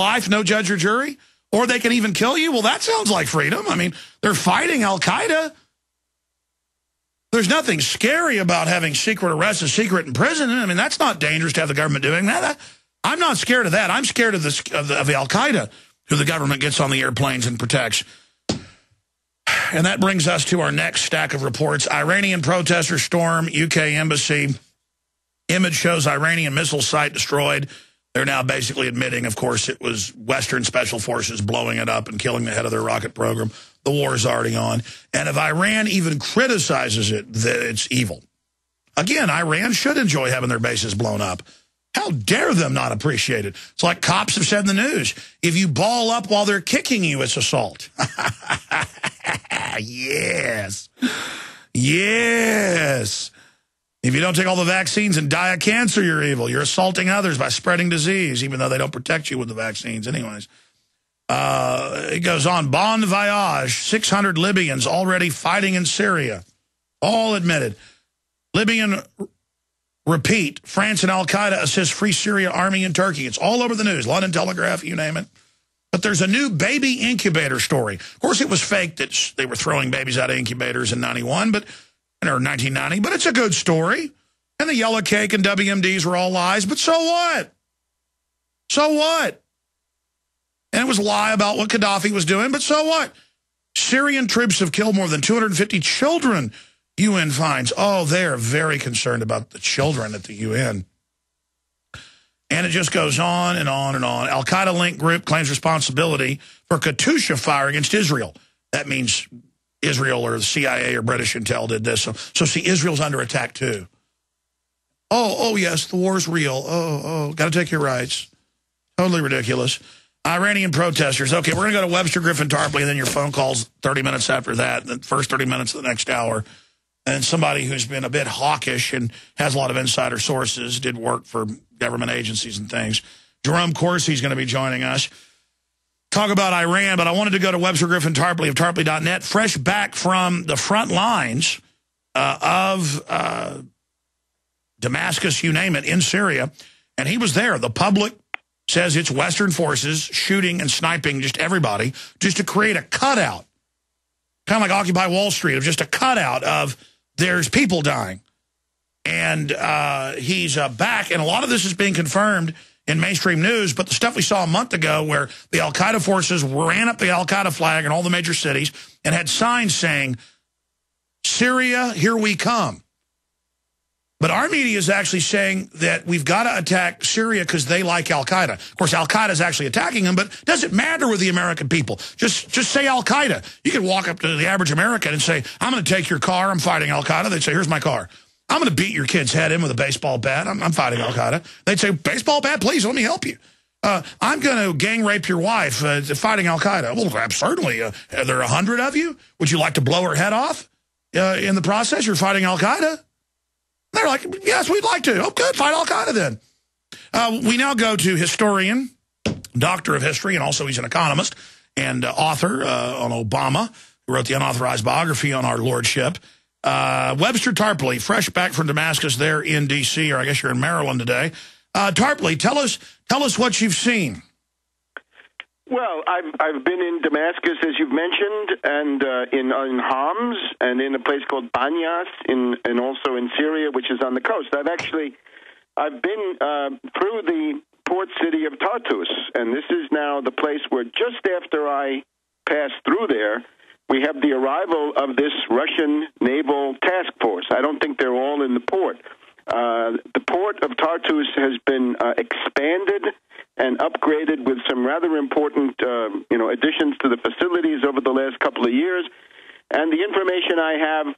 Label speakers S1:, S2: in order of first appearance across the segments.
S1: life, no judge or jury, or they can even kill you. Well, that sounds like freedom. I mean, they're fighting Al-Qaeda. There's nothing scary about having secret arrests and secret imprisonment. I mean, that's not dangerous to have the government doing that. I'm not scared of that. I'm scared of the Al-Qaeda, who the government gets on the airplanes and protects. And that brings us to our next stack of reports. Iranian protesters storm UK embassy. Image shows Iranian missile site destroyed. They're now basically admitting, of course, it was Western special forces blowing it up and killing the head of their rocket program. The war is already on. And if Iran even criticizes it, that it's evil. Again, Iran should enjoy having their bases blown up. How dare them not appreciate it? It's like cops have said in the news. If you ball up while they're kicking you, it's assault. Yes. Yes. If you don't take all the vaccines and die of cancer, you're evil. You're assaulting others by spreading disease, even though they don't protect you with the vaccines anyways. It goes on. Bon voyage. 600 Libyans already fighting in Syria. All admitted. Libyan repeat. France and Al-Qaeda assist Free Syria Army in Turkey. It's all over the news. London Telegraph, you name it. But there's a new baby incubator story. Of course, it was fake that they were throwing babies out of incubators in 91, or 1990, but it's a good story. And the yellow cake and WMDs were all lies, but so what? So what? And it was a lie about what Gaddafi was doing, but so what? Syrian troops have killed more than 250 children, UN finds. Oh, they're very concerned about the children at the UN. And it just goes on and on and on. Al-Qaeda-linked group claims responsibility for Katyusha fire against Israel. That means Israel or the CIA or British intel did this. So see, Israel's under attack too. Oh, yes, the war's real. Oh, got to take your rights. Totally ridiculous. Iranian protesters. Okay, we're going to go to Webster Tarpley, and then your phone calls 30 minutes after that, the first 30 minutes of the next hour. And somebody who's been a bit hawkish and has a lot of insider sources, did work for government agencies and things. Jerome Corsi is going to be joining us. Talk about Iran, but I wanted to go to Webster Tarpley of Tarpley.net, fresh back from the front lines of Damascus, you name it, in Syria. And he was there. The public says it's Western forces shooting and sniping just everybody just to create a cutout, kind of like Occupy Wall Street, of just a cutout of there's people dying. And he's back, and a lot of this is being confirmed in mainstream news, but the stuff we saw a month ago where the Al-Qaeda forces ran up the Al-Qaeda flag in all the major cities and had signs saying, Syria, here we come. But our media is actually saying that we've got to attack Syria because they like Al-Qaeda. Of course, Al-Qaeda is actually attacking them, but it doesn't matter with the American people. Just say Al-Qaeda. You could walk up to the average American and say, I'm going to take your car. I'm fighting Al-Qaeda. They'd say, here's my car. I'm going to beat your kid's head in with a baseball bat. I'm fighting Al-Qaeda. They'd say, baseball bat, please, let me help you. I'm going to gang rape your wife fighting Al-Qaeda. Well, certainly. Are there 100 of you? Would you like to blow her head off in the process? You're fighting Al-Qaeda? They're like, yes, we'd like to. Oh, good, fight Al-Qaeda then. We now go to historian, doctor of history, and also he's an economist and author on Obama, who wrote the unauthorized biography on our lordship. Webster Tarpley, fresh back from Damascus there in D.C., or I guess you're in Maryland today. Tarpley, tell us what you've seen.
S2: Well, I've been in Damascus, as you've mentioned, and in Homs, and in a place called Banyas, and also in Syria, which is on the coast. I've been through the port city of Tartus, and this is now the place where just after I passed through there, we have the arrival of this Russian naval task force. I don't think they're all in the port. The port of Tartus has been expanded and upgraded with some rather important, additions to the facilities over the last couple of years. And the information I have,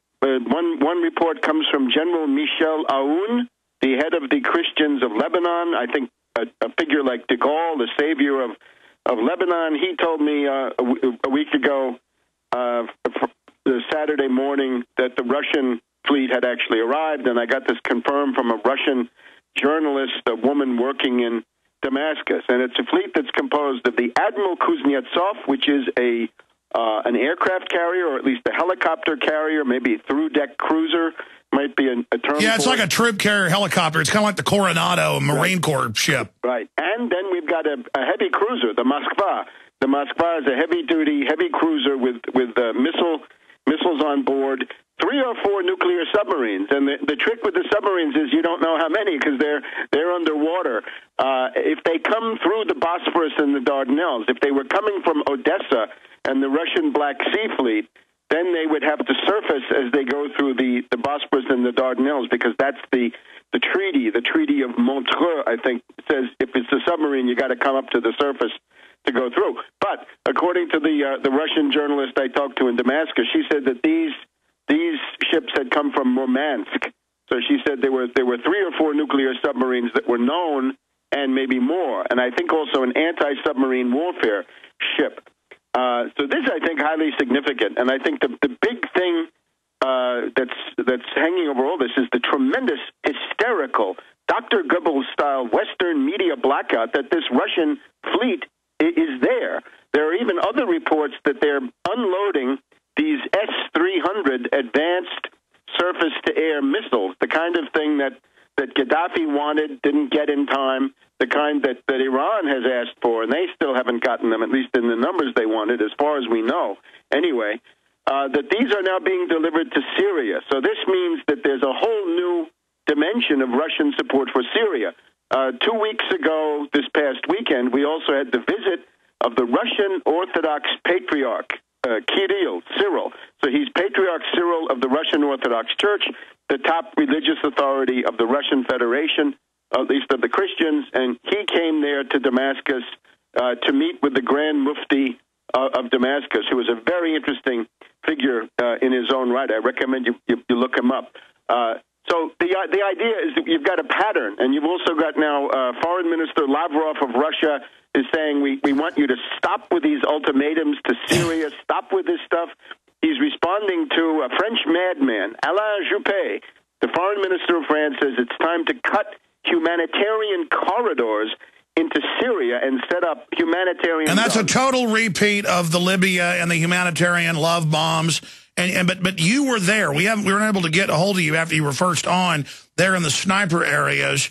S2: one report comes from General Michel Aoun, the head of the Christians of Lebanon. I think a figure like de Gaulle, the savior of Lebanon. He told me a week ago, the Saturday morning, that the Russian fleet had actually arrived, and I got this confirmed from a Russian journalist, a woman working in Damascus. And it's a fleet that's composed of the Admiral Kuznetsov, which is an aircraft carrier, or at least a helicopter carrier, maybe a through-deck cruiser, might be a term. Yeah,
S1: it's like a troop carrier helicopter. It's kind of like the Coronado, a Marine Corps ship.
S2: Right. And then we've got a heavy cruiser, the Moskva. The Moskva is a heavy-duty, heavy cruiser with missiles on board, 3 or 4 nuclear submarines. And the trick with the submarines is you don't know how many because they're underwater. If they come through the Bosphorus and the Dardanelles, if they were coming from Odessa and the Russian Black Sea Fleet, then they would have to surface as they go through the Bosphorus and the Dardanelles, because that's the Treaty of Montreux, I think, says if it's a submarine, you got to come up to the surface to go through. But according to the Russian journalist I talked to in Damascus, she said that these ships had come from Murmansk. So she said there were 3 or 4 nuclear submarines that were known, and maybe more, and I think also an anti-submarine warfare ship. So this, I think, highly significant, and I think the big thing that's hanging over all this is the tremendous, hysterical, Dr. Goebbels-style Western media blackout that this Russian fleet is there. There are even other reports that they're unloading these S-300 advanced surface-to-air missiles, the kind of thing that Gaddafi wanted, didn't get in time, the kind that Iran has asked for, and they still haven't gotten them, at least in the numbers they wanted, as far as we know. Anyway, that these are now being delivered to Syria. So this means that there's a whole new dimension of Russian support for Syria. 2 weeks ago, this past weekend, we also had the visit of the Russian Orthodox Patriarch, Cyril. So he's Patriarch Cyril of the Russian Orthodox Church, the top religious authority of the Russian Federation, at least of the Christians, and he came there to Damascus to meet with the Grand Mufti of Damascus, who is a very interesting figure in his own right. I recommend you look him up. So the idea is that you've got a pattern, and you've also got now Foreign Minister Lavrov of Russia is saying we want you to stop with these ultimatums to Syria, stop with this stuff. He's responding to a French madman, Alain Juppé. The Foreign Minister of France says it's time to cut humanitarian corridors into Syria and set up humanitarian. And
S1: that's a total repeat of the Libya and the humanitarian love bombs. But you were there. We weren't able to get a hold of you after you were first on there in the sniper areas.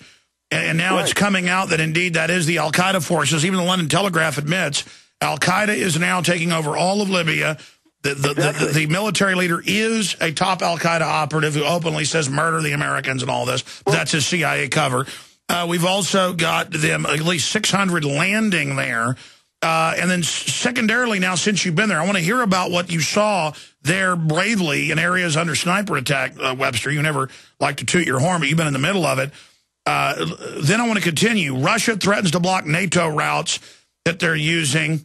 S1: And now It's coming out that indeed that is the Al-Qaeda forces. Even the London Telegraph admits Al-Qaeda is now taking over all of Libya. The military leader is a top Al-Qaeda operative who openly says murder the Americans and all this. That's his CIA cover. We've also got them at least 600 landing there. And then secondarily now, since you've been there, I want to hear about what you saw there bravely in areas under sniper attack, Webster. You never like to toot your horn, but you've been in the middle of it. Then I want to continue. Russia threatens to block NATO routes that they're using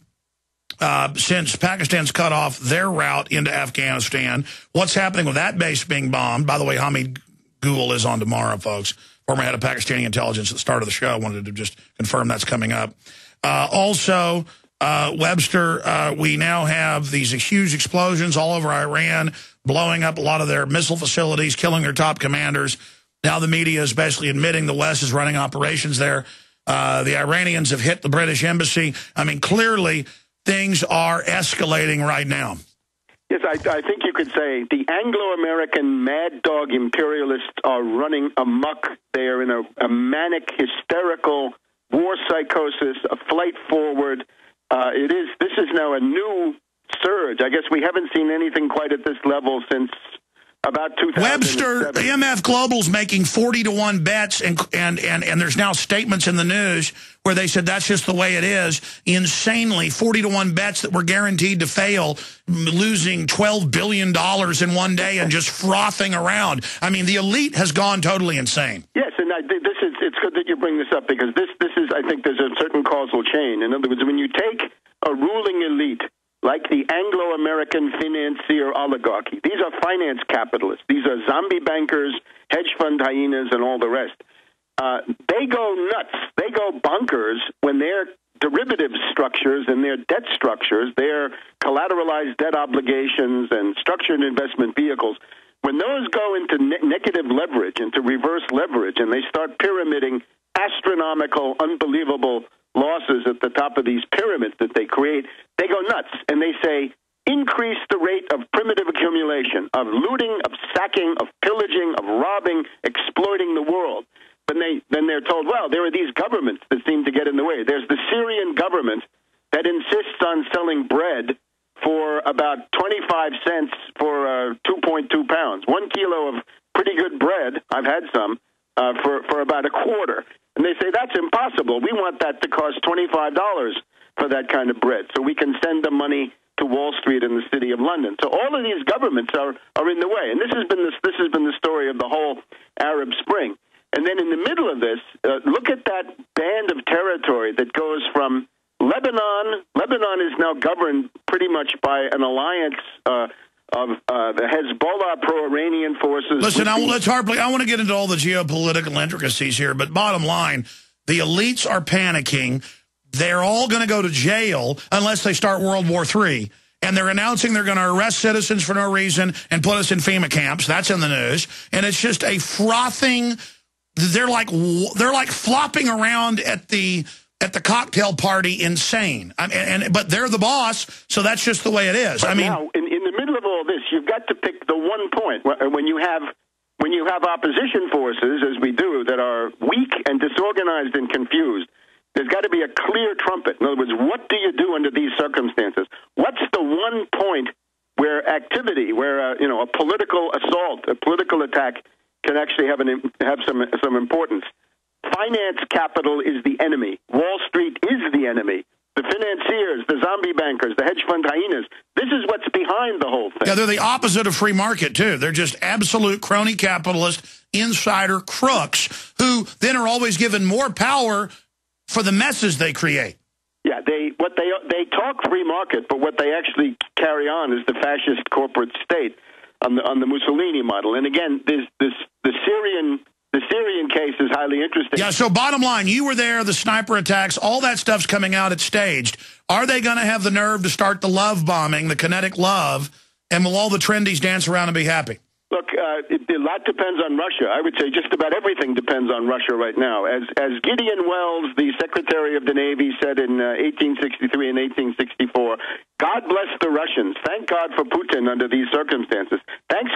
S1: since Pakistan's cut off their route into Afghanistan. What's happening with that base being bombed? By the way, Hamid Gul is on tomorrow, folks. Former head of Pakistani intelligence at the start of the show. I wanted to just confirm that's coming up. Also, Webster, we now have these huge explosions all over Iran, blowing up a lot of their missile facilities, killing their top commanders. Now the media is basically admitting the West is running operations there. The Iranians have hit the British embassy. I mean, clearly things are escalating right now.
S2: Yes, I think you could say the Anglo-American mad dog imperialists are running amok. They are in a manic, hysterical war psychosis, a flight forward. This is now a new surge. I guess we haven't seen anything quite at this level since about 2007.
S1: Webster, MF Global's making 40-to-1 bets, and there's now statements in the news where they said that's just the way it is. Insanely, 40-to-1 bets that were guaranteed to fail, losing $12 billion in one day and just frothing around. I mean, the elite has gone totally insane.
S2: Yes, and it's good that you bring this up, because this is, I think there's a certain causal chain. In other words, when you take a ruling elite like the Anglo-American financier oligarchy, these are finance capitalists. These are zombie bankers, hedge fund hyenas, and all the rest. They go nuts. They go bonkers when their derivative structures and their debt structures, their collateralized debt obligations and structured investment vehicles, when those go into negative leverage, into reverse leverage, and they start pyramiding astronomical, unbelievable losses at the top of these pyramids that they create, they go nuts, and they say, increase the rate of primitive accumulation, of looting, of sacking, of pillaging, of robbing, exploiting the world. then they're told, well, there are these governments that seem to get in the way. There's the Syrian government that insists on selling bread for about 25 cents for 2.2 pounds. 1 kilo of pretty good bread, I've had some, for about a quarter. And they say, that's impossible. We want that to cost $25 for that kind of bread, so we can send the money to Wall Street in the City of London. So all of these governments are in the way. And this has been the story of the whole Arab Spring. And then in the middle of this, look at that band of territory that goes from Lebanon. Lebanon is now governed pretty much by an alliance of the Hezbollah pro-Iranian forces.
S1: Listen, Tarpley, I want to get into all the geopolitical intricacies here, but bottom line, the elites are panicking. They're all going to go to jail unless they start World War III. And they're announcing they're going to arrest citizens for no reason and put us in FEMA camps. That's in the news. And it's just a frothing. They're like flopping around at the cocktail party, insane. But they're the boss, so that's just the way it is.
S2: But now, in the middle of all this, you've got to pick the one point when you have opposition forces, as we do, that are weak and disorganized and confused. There's got to be a clear trumpet. In other words, what do you do under these circumstances? What's the one point where activity, where a political assault, a political attack, can actually have some importance? Finance capital is the enemy. Wall Street is the enemy. The financiers, the zombie bankers, the hedge fund hyenas. This is what's behind the whole thing.
S1: Yeah, they're the opposite of free market, too. They're just absolute crony capitalist, insider crooks who then are always given more power for the messes they create.
S2: Yeah, they talk free market, but what they actually carry on is the fascist corporate state on the Mussolini model. And again, the Syrian case is highly interesting.
S1: Yeah, so bottom line, you were there, the sniper attacks, all that stuff's coming out, it's staged. Are they going to have the nerve to start the love bombing, the kinetic love, and will all the trendies dance around and be happy?
S2: Look, a lot depends on Russia. I would say just about everything depends on Russia right now. As Gideon Wells, the Secretary of the Navy, said in 1863 and 1864, God bless the Russians. Thank God for Putin under these circumstances. Thank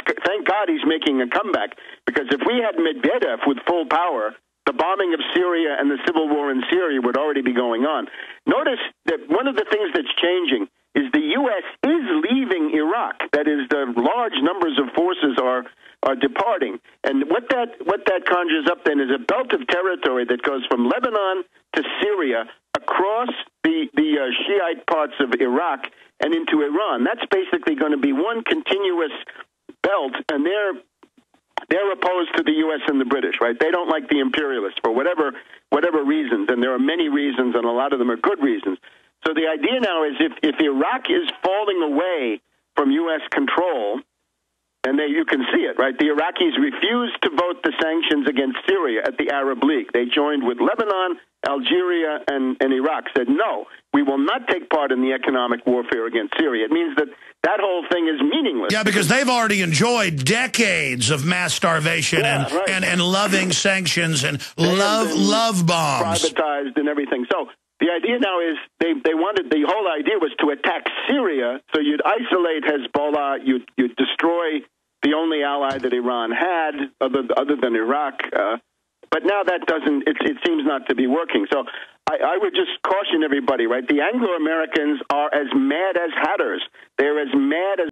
S2: God he's making a comeback, because if we had Medvedev with full power, the bombing of Syria and the civil war in Syria would already be going on. Notice that one of the things that's changing is the U.S. is leaving Iraq. That is, the large numbers of forces are departing. And what that conjures up then is a belt of territory that goes from Lebanon to Syria, across the Shiite parts of Iraq, and into Iran. That's basically going to be one continuous belt, and they're opposed to the U.S. and the British, right? They don't like the imperialists for whatever reasons, and there are many reasons, and a lot of them are good reasons. So the idea now is if Iraq is falling away from U.S. control, and you can see it, right? The Iraqis refused to vote the sanctions against Syria at the Arab League. They joined with Lebanon, Algeria, and Iraq, said, no, we will not take part in the economic warfare against Syria. It means that whole thing is meaningless.
S1: Yeah, because they've already enjoyed decades of mass starvation and loving sanctions and love bombs.
S2: Privatized and everything. So the idea now is they wanted, the whole idea was to attack Syria, so you'd isolate Hezbollah, you'd destroy the only ally that Iran had other than Iraq. But now that doesn't, it seems not to be working. So I would just caution everybody, right? The Anglo-Americans are as mad as hatters. They're as mad as